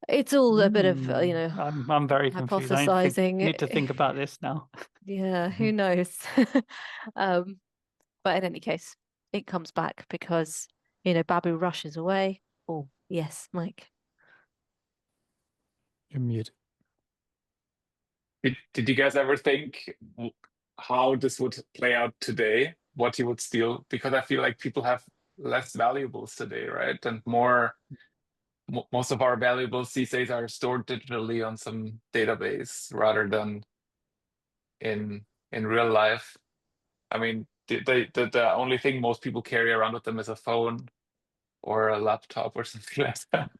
It's all a bit of I'm very confused. hypothesizing. I need to think about this now. Yeah, who knows? But in any case, it comes back because Babu rushes away. Oh yes, Mike. You're muted. Did you guys ever think how this would play out today? What he would steal? Because I feel like people have less valuables today, right? And most of our valuables these days are stored digitally on some database rather than in real life. I mean, the only thing most people carry around with them is a phone or a laptop or something like that.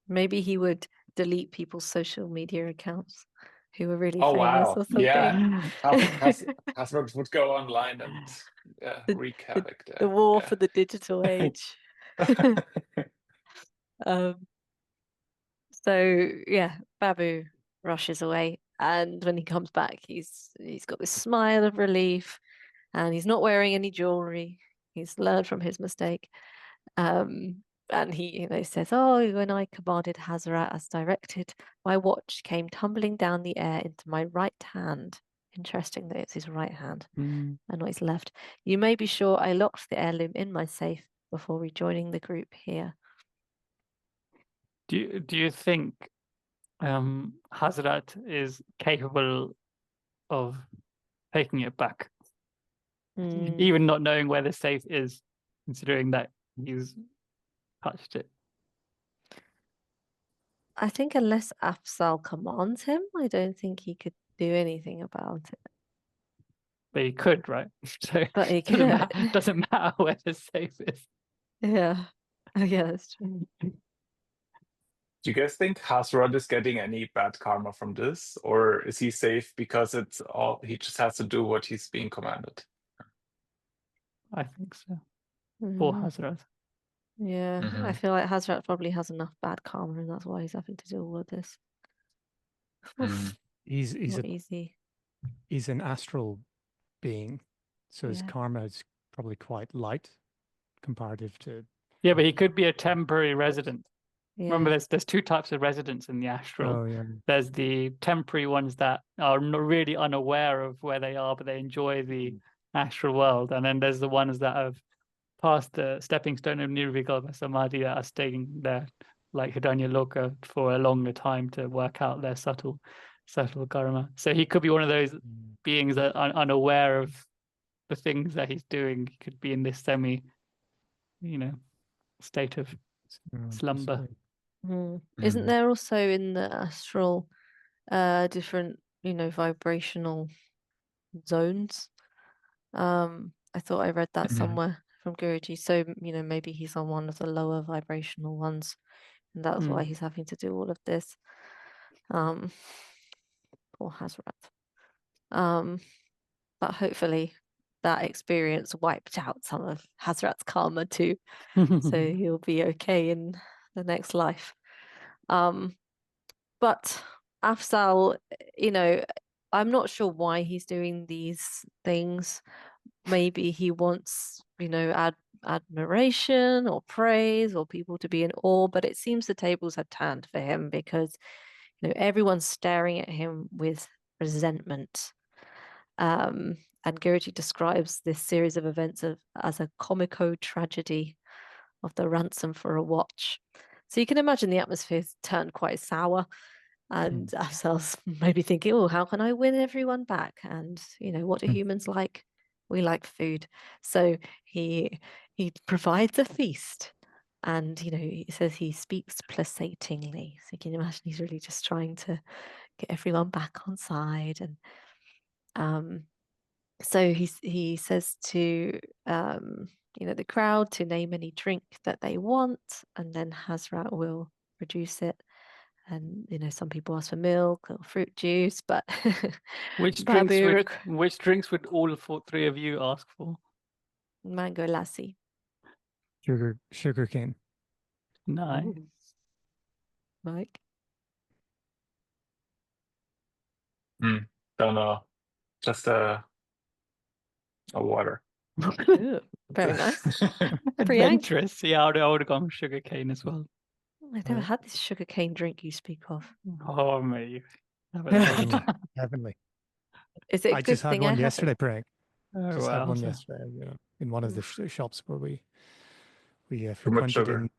Maybe he would delete people's social media accounts who were really Oh famous wow! or something. Yeah, Hasbro would go online and wreak havoc there. The war for the digital age. So yeah, Babu rushes away. And when he comes back, he's got this smile of relief, and he's not wearing any jewelry. He's learned from his mistake. And he, says, "Oh, when I commanded Hazrat as directed, my watch came tumbling down the air into my right hand." Interesting that it's his right hand and not his left. "You may be sure I locked the heirloom in my safe before rejoining the group here." Do you think Hazrat is capable of taking it back, even not knowing where the safe is, considering that he's touched it? I think unless Afzal commands him, I don't think he could do anything about it. But he could, right? So But he doesn't matter where the safe is. Yeah. Oh, yeah, that's true. Do you guys think Hazrat is getting any bad karma from this, or is he safe because he just has to do what he's being commanded? I think so. For Hazrat. Yeah, I feel like Hazrat probably has enough bad karma, and that's why he's having to do all of this. He's Not easy. He's an astral being, so his karma is probably quite light comparative to. Yeah, but he could be a temporary resident. Yeah. Remember, there's two types of residents in the astral. Oh, yeah. There's the temporary ones that are not really unaware of where they are, but they enjoy the astral world. And then there's the ones that have passed the stepping stone of Nirvikalpa Samadhi that are staying there, like Hidanya Loka, for a longer time to work out their subtle karma. So he could be one of those beings that are unaware of the things that he's doing. He could be in this semi, state of slumber. Isn't there also in the astral different, vibrational zones? I thought I read that somewhere from Guruji. So, maybe he's on one of the lower vibrational ones, and that's why he's having to do all of this. Or Hazrat. But hopefully that experience wiped out some of Hazrat's karma too. So he'll be okay in the next life. But Afzal, I'm not sure why he's doing these things. Maybe he wants, admiration or praise or people to be in awe, but it seems the tables have turned for him because, everyone's staring at him with resentment. And Guruji describes this series of events as a comico-tragedy of the ransom for a watch. So you can imagine the atmosphere's turned quite sour, and Afzal's maybe thinking, "Oh, how can I win everyone back? And what do humans like? We like food." So he provides a feast, and he says he speaks placatingly. So you can imagine he's really just trying to get everyone back on side, and so he says to the crowd to name any drink that they want, and then Hazrat will produce it. And some people ask for milk or fruit juice, but which Babu drinks would all three of you ask for? Mango lassi. Sugar cane. Nice. Ooh. Mike? Don't know. Just a water. Ooh, very nice. Adventurous. Yeah, I would have gone with sugar cane as well. I've never had this sugar cane drink you speak of. Oh, mate. Heavenly. Is it a I good just had thing one I yesterday, Prank. Oh, Just had wow. one yesterday, in one of the shops where we Too much frequented sugar. in.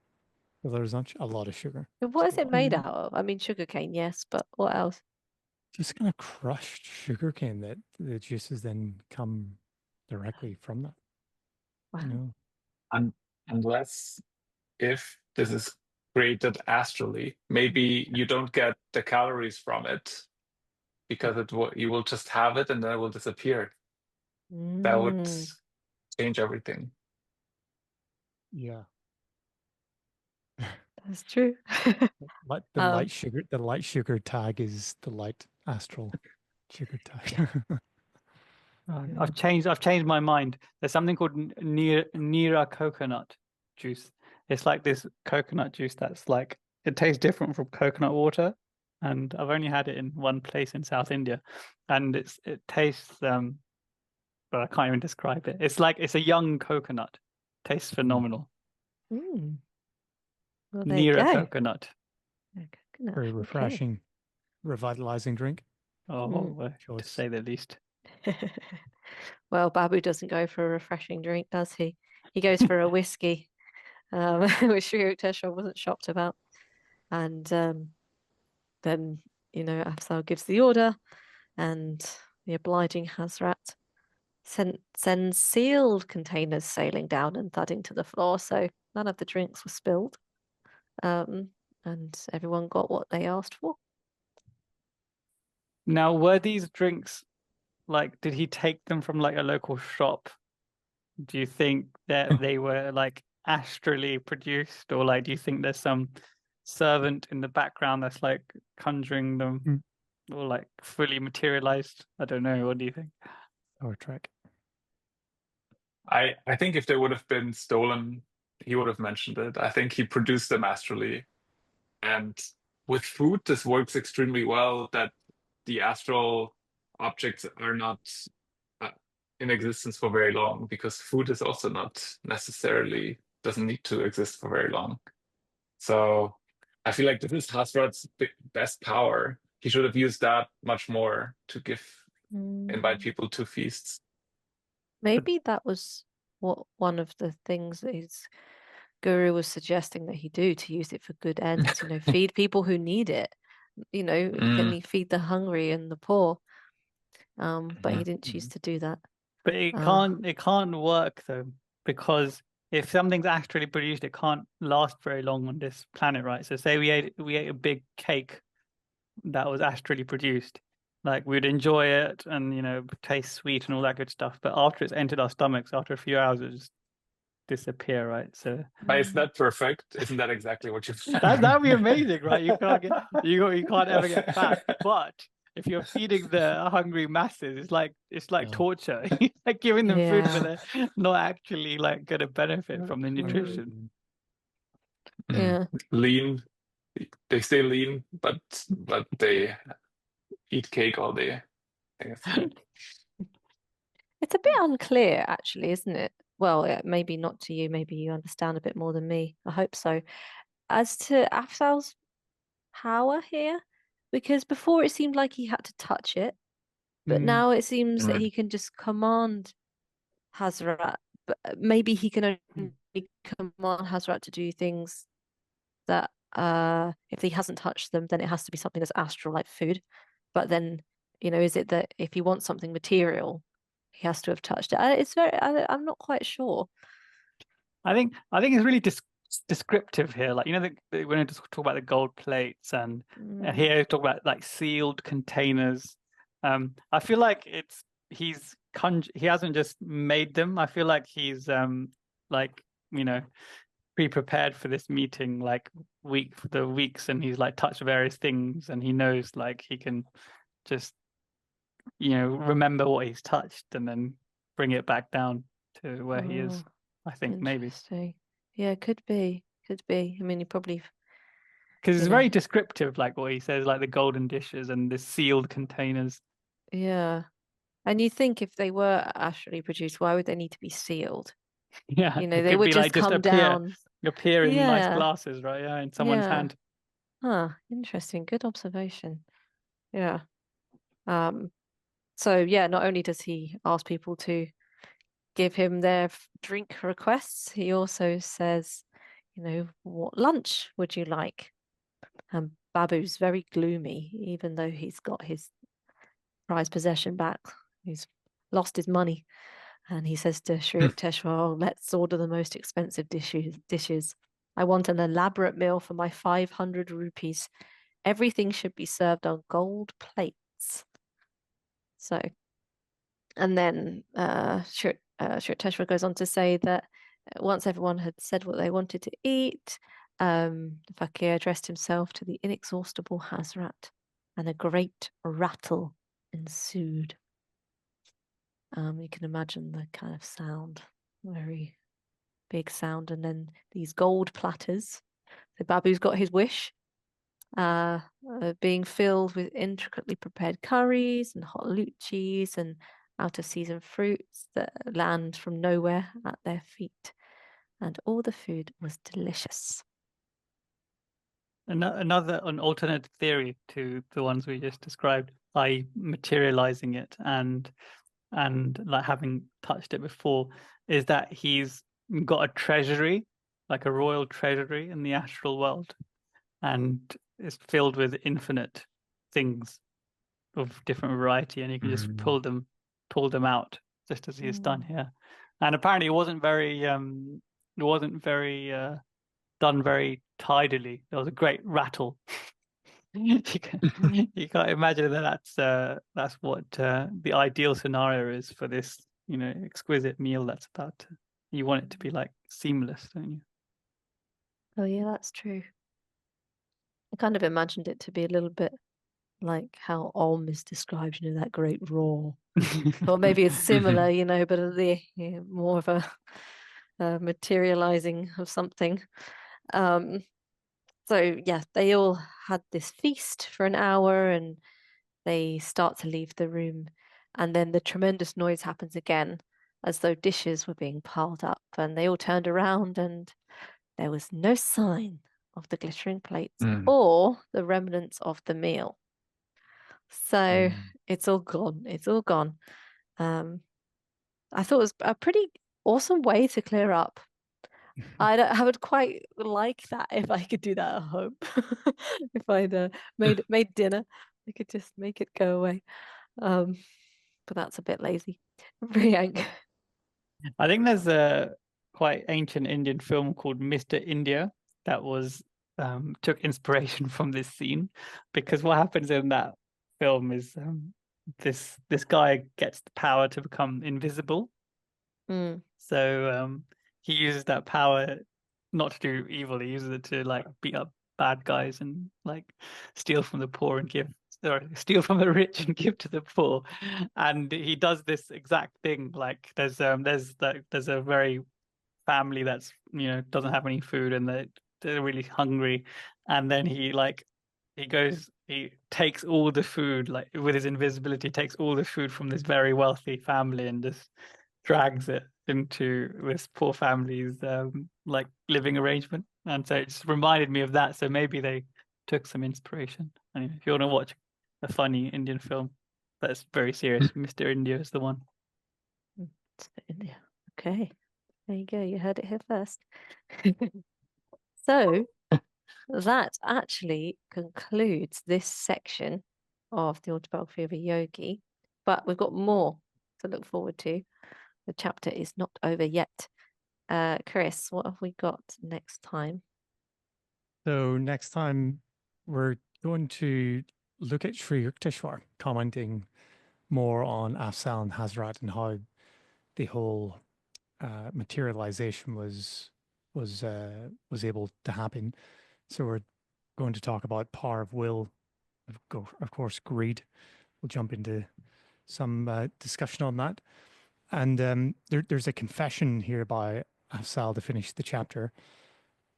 Well, there was a lot of sugar. What is it made out of? I mean, sugar cane, yes, but what else? Just kind of crushed sugar cane that the juices then come directly from that. Wow. Unless if this is created astrally, maybe you don't get the calories from it because you will just have it and then it will disappear. That would change everything. Yeah. That's true. But the light sugar tag is the light astral sugar tag. I've changed my mind. There's something called Nira coconut juice. It's like this coconut juice that's like, it tastes different from coconut water, and I've only had it in one place in South India, and it tastes but I can't even describe it. It's a young coconut. Tastes phenomenal. Mm. Well, there Near you a go. coconut. A coconut. Very Okay. refreshing, revitalizing drink. Oh, to Choice. say the least. Well, Babu doesn't go for a refreshing drink, does he? He goes for a whiskey, which Sri Yukteswar wasn't shocked about. And then, Afzal gives the order, and the obliging Hazrat sends sealed containers sailing down and thudding to the floor. So none of the drinks were spilled. And everyone got what they asked for. Now, were these drinks did he take them from like a local shop? Do you think that they were like astrally produced, or like do you think there's some servant in the background that's like conjuring them, or like fully materialized? I don't know. What do you think? Star Trek. I think if they would have been stolen, he would have mentioned it. I think he produced them astrally. And with food, this works extremely well, that the astral objects are not in existence for very long, because food is also not necessarily, doesn't need to exist for very long. So I feel like this is Hasrat's best power. He should have used that much more to invite people to feasts. Maybe that was one of the things that his guru was suggesting that he do, to use it for good ends, feed people who need it, can he feed the hungry and the poor? But he didn't choose to do that. But it can't work though, because if something's astrally produced, it can't last very long on this planet, right? So say we ate a big cake that was astrally produced, like we'd enjoy it and taste sweet and all that good stuff. But after it's entered our stomachs, after a few hours, it just disappear, right? So but isn't that perfect? Isn't that exactly what you that'd be amazing, right? You can't ever get fat. But if you're feeding the hungry masses, it's like torture. Like giving them food, but they're not actually like gonna benefit from the nutrition. Yeah. Lean. They stay lean, but they eat cake all day. It's a bit unclear, actually, isn't it? Well, maybe not to you. Maybe you understand a bit more than me. I hope so. As to Afzal's power here, because before it seemed like he had to touch it, but now it seems that he can just command Hazrat. But maybe he can only command Hazrat to do things that if he hasn't touched them, then it has to be something that's astral, like food. But then, is it that if he wants something material, he has to have touched it? I'm not quite sure. I think it's really descriptive here. Like when we talk about the gold plates, and here we talk about like sealed containers. I feel like he hasn't just made them. I feel like he's pre-prepared for this meeting, like weeks, and he's like touched various things, and he knows like he can just remember what he's touched and then bring it back down to where he is. I think maybe. Yeah, could be. I mean, he probably, because it's very descriptive, like what he says, like the golden dishes and the sealed containers. Yeah. And you think if they were astrally produced, why would they need to be sealed? Yeah, they would just come down. Appear in nice glasses, right? Yeah, in someone's hand. Interesting. Good observation. Yeah. So yeah, not only does he ask people to give him their drink requests, he also says, what lunch would you like? And Babu's very gloomy, even though he's got his prized possession back. He's lost his money. And he says to Sri Yukteswar, let's order the most expensive dishes. I want an elaborate meal for my 500 rupees. Everything should be served on gold plates. So, and then Sri Yukteswar goes on to say that once everyone had said what they wanted to eat, the fakir addressed himself to the inexhaustible Hazrat, and a great rattle ensued. You can imagine the kind of sound, very big sound, and then these gold platters. So Babu's got his wish. being filled with intricately prepared curries and hot luchis and out-of-season fruits that land from nowhere at their feet. And all the food was delicious. An alternate theory to the ones we just described, i.e. materializing it and like having touched it before, is that he's got a treasury, like a royal treasury in the astral world, and it's filled with infinite things of different variety, and you can just pull them out, just as he's done here. And apparently it wasn't very done very tidily. There was a great rattle. You can't imagine that's what the ideal scenario is for this, exquisite meal that's about to. You want it to be like seamless, don't you? Oh yeah, that's true. I kind of imagined it to be a little bit like how Olm is described, that great roar. Or maybe it's similar, but more of a materializing of something. So yeah, they all had this feast for an hour and they start to leave the room. And then the tremendous noise happens again, as though dishes were being piled up. And they all turned around and there was no sign of the glittering plates or the remnants of the meal. So it's all gone. It's all gone. I thought it was a pretty awesome way to clear up. I would quite like that if I could do that at home. If I'd made dinner, I could just make it go away. But that's a bit lazy. Priyank. I think there's a quite ancient Indian film called Mr. India that was took inspiration from this scene, because what happens in that film is this guy gets the power to become invisible. So he uses that power not to do evil. He uses it to like beat up bad guys and like steal from the poor and steal from the rich and give to the poor. And he does this exact thing. Like there's a very family that's doesn't have any food and they're really hungry, and then he takes all the food, like with his invisibility, takes all the food from this very wealthy family and just drags it into this poor family's like living arrangement. And so it just reminded me of that. So maybe they took some inspiration. Anyway, if you want to watch a funny Indian film that's very serious, Mr. India is the one. India. Okay. There you go. You heard it here first. So that actually concludes this section of the Autobiography of a Yogi. But we've got more to look forward to. The chapter is not over yet. Chris, what have we got next time? So next time we're going to look at Sri Yukteswar, commenting more on Afzal and Hazrat and how the whole materialization was able to happen. So we're going to talk about power of will, of course, greed. We'll jump into some discussion on that. And there's a confession here by Afzal to finish the chapter.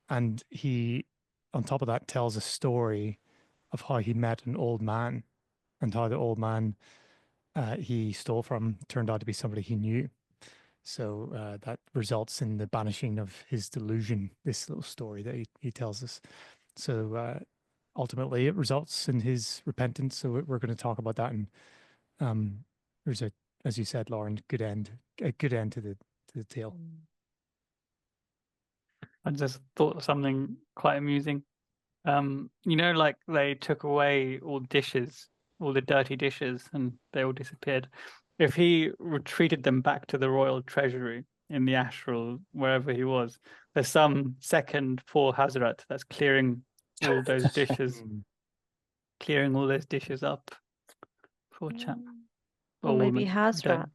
And he, on top of that, tells a story of how he met an old man and how the old man he stole from turned out to be somebody he knew. So that results in the banishing of his delusion, this little story that he tells us. So ultimately it results in his repentance. So we're going to talk about that. And there's a, as you said, Lauren, a good end to the tale. I just thought of something quite amusing. Like they took away all dishes, all the dirty dishes, and they all disappeared. If he retreated them back to the royal treasury in the astral, wherever he was, there's some second poor Hazrat that's clearing all those dishes, clearing all those dishes up. Poor chap. Or maybe Hazrat.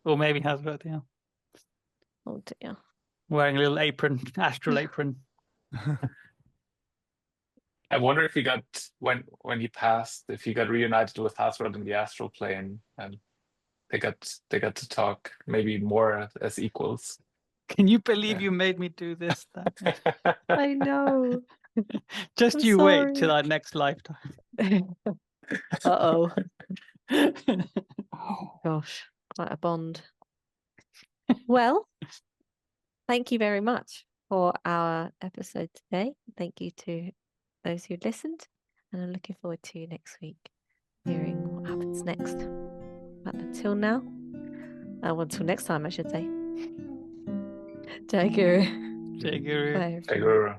Or maybe Hazrat, yeah. Oh dear. Wearing a little apron, astral apron. I wonder if he got when he passed, if he got reunited with Hazrat in the astral plane, and they got to talk maybe more as equals. Can you believe you made me do this? I know. Just I'm you wait till sorry. our next lifetime. Uh-oh. Gosh, quite a bond. Well, thank you very much for our episode today. Thank you to those who listened, and I'm looking forward to next week hearing what happens next. But until now, until next time, I should say. Jai Guru. Jai Guru. Bye. Hey, Guru.